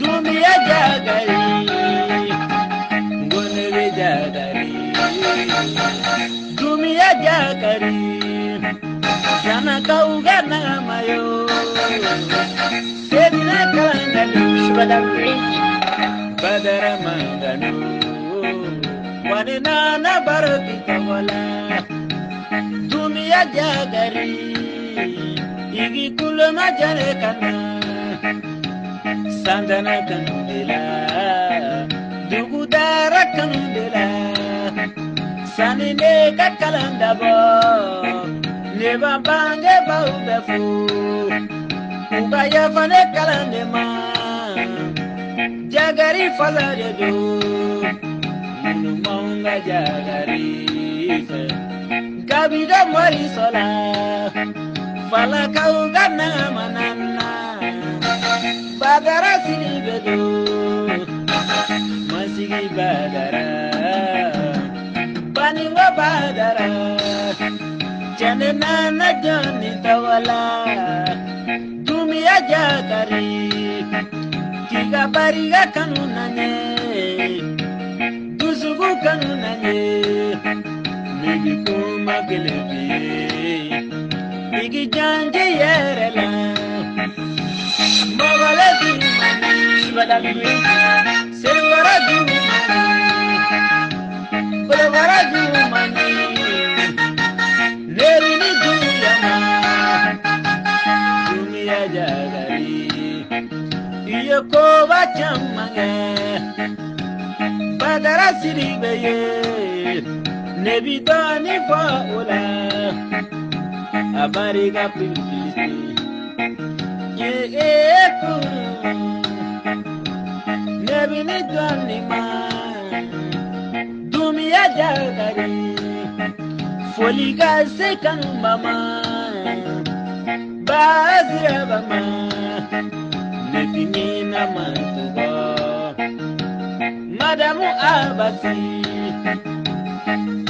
Dumia jagari, gonere jagari, dumia jagari, jana kauga na mayo, sedna kalangani, badara manganu, wanina na barati kawala, dumia jagari, igi kulma jare kana. Sandana kanundela, dugudara kanundela, sanine kakalanda bo, neba bange ba ubefu, ubaya fane kalande ma, jagari fazare do, munu maunga jagari fe, gabida mari sola, fala kauga na manana. Badara sini bedo, masigi badara, paningo badara, jane nana jani tawala, dumia jagari, tiga bariga kanunanye, dusugu kanunanye, migi kuma gelebi, migi janje yerela. Abariga pilipili, nebini dwani ma, dumia jagari, foliga sekan mama, bazira bama, nebini na mantugo, madamu abasi,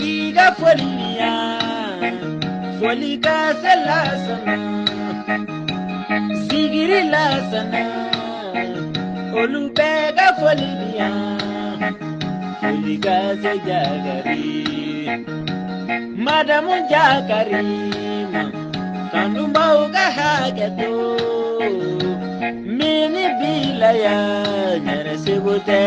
iga folia, foliga selasana. Sigiri lasana, olubega folibia, foliga se jagari, madamu jagari, kanumba uga hageto, mini bilaya, nyere sebute.